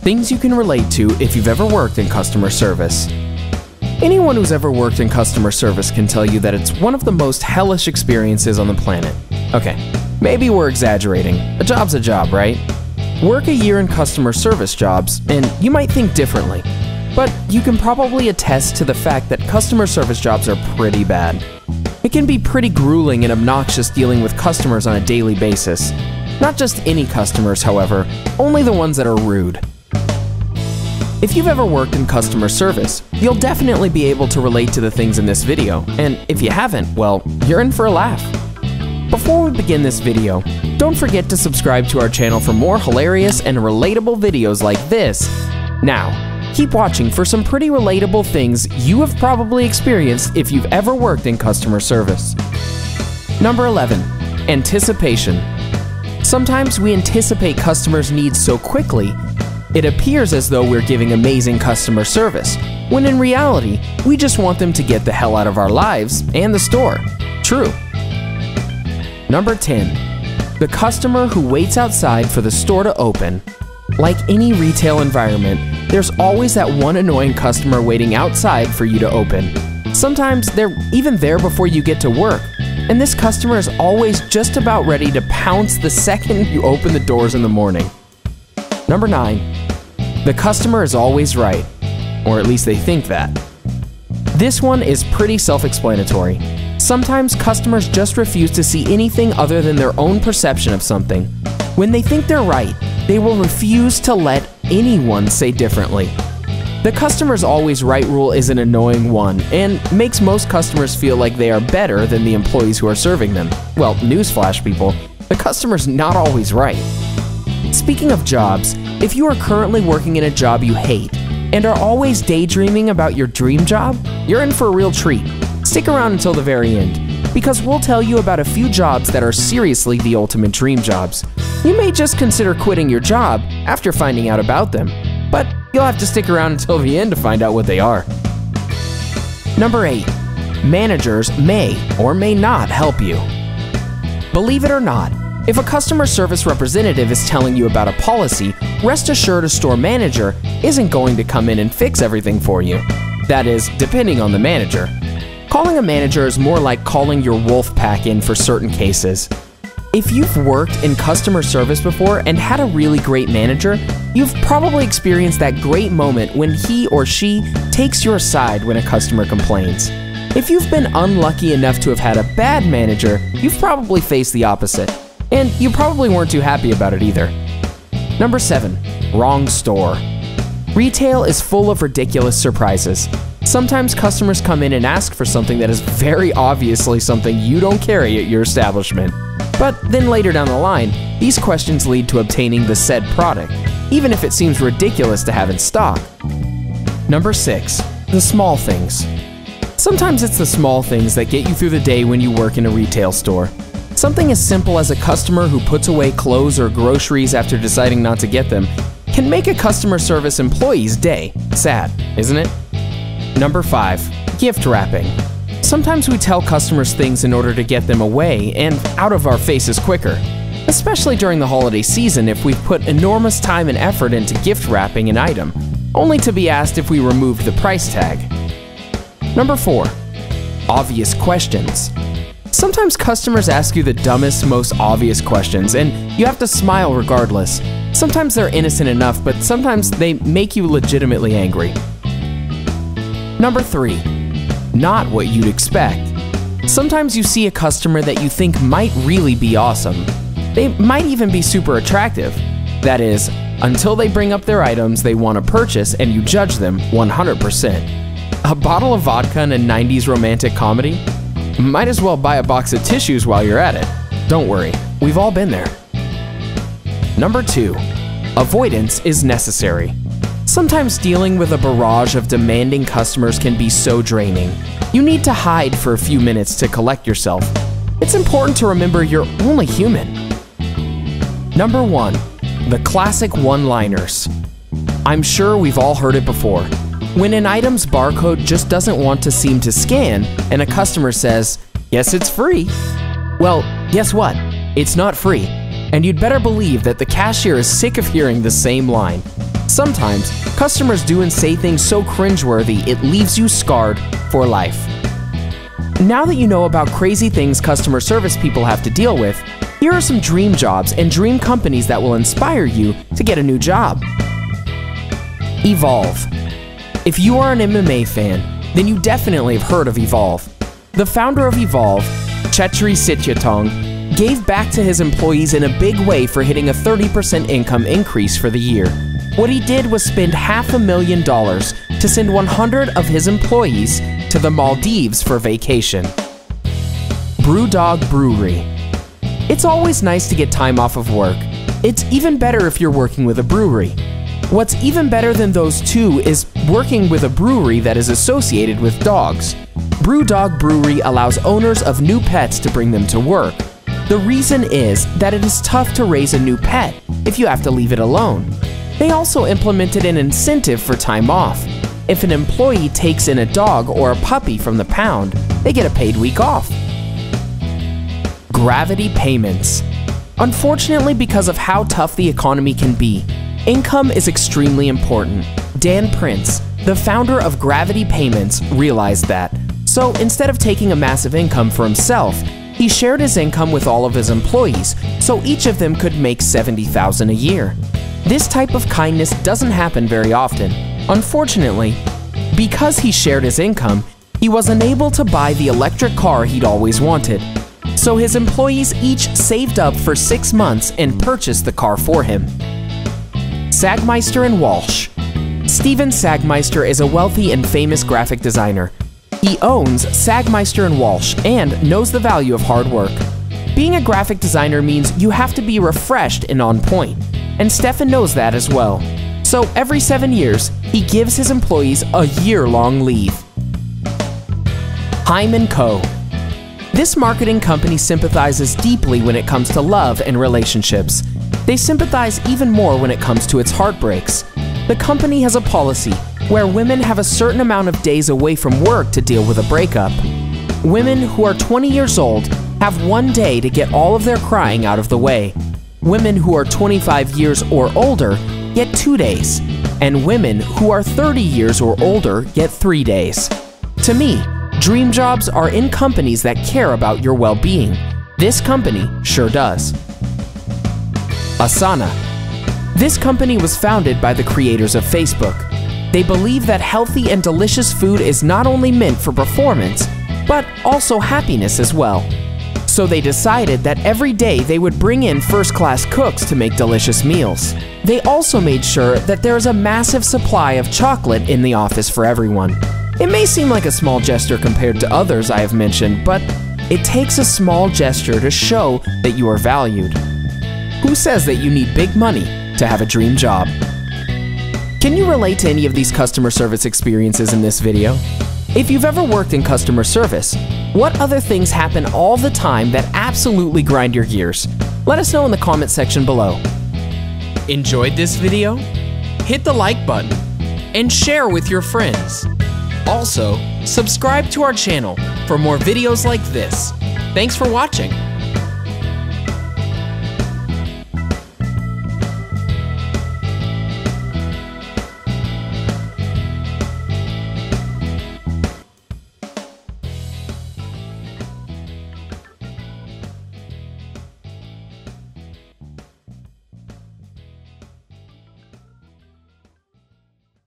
Things you can relate to if you've ever worked in customer service. Anyone who's ever worked in customer service can tell you that it's one of the most hellish experiences on the planet. Okay, maybe we're exaggerating. A job's a job, right? Work a year in customer service jobs, and you might think differently. But you can probably attest to the fact that customer service jobs are pretty bad. It can be pretty grueling and obnoxious dealing with customers on a daily basis. Not just any customers, however, only the ones that are rude. If you've ever worked in customer service, you'll definitely be able to relate to the things in this video, and if you haven't, well, you're in for a laugh. Before we begin this video, don't forget to subscribe to our channel for more hilarious and relatable videos like this. Now, keep watching for some pretty relatable things you have probably experienced if you've ever worked in customer service. Number 11, anticipation. Sometimes we anticipate customers' needs so quickly, it appears as though we're giving amazing customer service, when in reality, we just want them to get the hell out of our lives and the store. True. Number 10, the customer who waits outside for the store to open. Like any retail environment, there's always that one annoying customer waiting outside for you to open. Sometimes they're even there before you get to work, and this customer is always just about ready to pounce the second you open the doors in the morning. Number 9, the customer is always right, or at least they think that. This one is pretty self-explanatory. Sometimes customers just refuse to see anything other than their own perception of something. When they think they're right, they will refuse to let anyone say differently. The customer's always right rule is an annoying one and makes most customers feel like they are better than the employees who are serving them. Well, newsflash people, the customer's not always right. Speaking of jobs, if you are currently working in a job you hate and are always daydreaming about your dream job, you're in for a real treat. Stick around until the very end, because we'll tell you about a few jobs that are seriously the ultimate dream jobs. You may just consider quitting your job after finding out about them, but you'll have to stick around until the end to find out what they are. Number 8, managers may or may not help you. Believe it or not, if a customer service representative is telling you about a policy, rest assured a store manager isn't going to come in and fix everything for you. That is, depending on the manager. Calling a manager is more like calling your wolf pack in for certain cases. If you've worked in customer service before and had a really great manager, you've probably experienced that great moment when he or she takes your side when a customer complains. If you've been unlucky enough to have had a bad manager, you've probably faced the opposite. And you probably weren't too happy about it either. Number 7, wrong store. Retail is full of ridiculous surprises. Sometimes customers come in and ask for something that is very obviously something you don't carry at your establishment. But then later down the line, these questions lead to obtaining the said product, even if it seems ridiculous to have in stock. Number 6, the small things. Sometimes it's the small things that get you through the day when you work in a retail store. Something as simple as a customer who puts away clothes or groceries after deciding not to get them can make a customer service employee's day. Sad, isn't it? Number 5, gift wrapping. Sometimes we tell customers things in order to get them away and out of our faces quicker, especially during the holiday season if we've put enormous time and effort into gift wrapping an item, only to be asked if we removed the price tag. Number 4, obvious questions. Sometimes customers ask you the dumbest, most obvious questions, and you have to smile regardless. Sometimes they're innocent enough, but sometimes they make you legitimately angry. Number 3, not what you'd expect. Sometimes you see a customer that you think might really be awesome. They might even be super attractive. That is, until they bring up their items they want to purchase and you judge them 100%. A bottle of vodka in a 90s romantic comedy? Might as well buy a box of tissues while you're at it. Don't worry, we've all been there. Number 2, avoidance is necessary. Sometimes dealing with a barrage of demanding customers can be so draining. You need to hide for a few minutes to collect yourself. It's important to remember you're only human. Number 1, the classic one-liners. I'm sure we've all heard it before. When an item's barcode just doesn't want to seem to scan, and a customer says, "Yes, it's free." Well, guess what? It's not free, and you'd better believe that the cashier is sick of hearing the same line. Sometimes, customers do and say things so cringeworthy it leaves you scarred for life. Now that you know about crazy things customer service people have to deal with, here are some dream jobs and dream companies that will inspire you to get a new job. Evolve. If you are an MMA fan, then you definitely have heard of Evolve. The founder of Evolve, Chetri Sityatong, gave back to his employees in a big way for hitting a 30% income increase for the year. What he did was spend $500,000 to send 100 of his employees to the Maldives for vacation. Brewdog Brewery. It's always nice to get time off of work. It's even better if you're working with a brewery. What's even better than those two is working with a brewery that is associated with dogs. Brewdog Brewery allows owners of new pets to bring them to work. The reason is that it is tough to raise a new pet if you have to leave it alone. They also implemented an incentive for time off. If an employee takes in a dog or a puppy from the pound, they get a paid week off. Gravity payments. Unfortunately, because of how tough the economy can be, income is extremely important. Dan Prince, the founder of Gravity Payments, realized that. So instead of taking a massive income for himself, he shared his income with all of his employees, so each of them could make $70,000 a year. This type of kindness doesn't happen very often. Unfortunately, because he shared his income, he was unable to buy the electric car he'd always wanted. So his employees each saved up for 6 months and purchased the car for him. Sagmeister and Walsh. Steven Sagmeister is a wealthy and famous graphic designer. He owns Sagmeister and Walsh and knows the value of hard work. Being a graphic designer means you have to be refreshed and on point, and Stefan knows that as well. So every 7 years, he gives his employees a year-long leave. Heim & Co. This marketing company sympathizes deeply when it comes to love and relationships. They sympathize even more when it comes to its heartbreaks. The company has a policy where women have a certain amount of days away from work to deal with a breakup. Women who are 20 years old have 1 day to get all of their crying out of the way. Women who are 25 years or older get 2 days, and women who are 30 years or older get 3 days. To me, dream jobs are in companies that care about your well-being. This company sure does. Asana. This company was founded by the creators of Facebook. They believe that healthy and delicious food is not only meant for performance, but also happiness as well. So they decided that every day they would bring in first-class cooks to make delicious meals. They also made sure that there is a massive supply of chocolate in the office for everyone. It may seem like a small gesture compared to others I have mentioned, but it takes a small gesture to show that you are valued. Who says that you need big money to have a dream job? Can you relate to any of these customer service experiences in this video? If you've ever worked in customer service, what other things happen all the time that absolutely grind your gears? Let us know in the comment section below. Enjoyed this video? Hit the like button and share with your friends. Also, subscribe to our channel for more videos like this. Thanks for watching.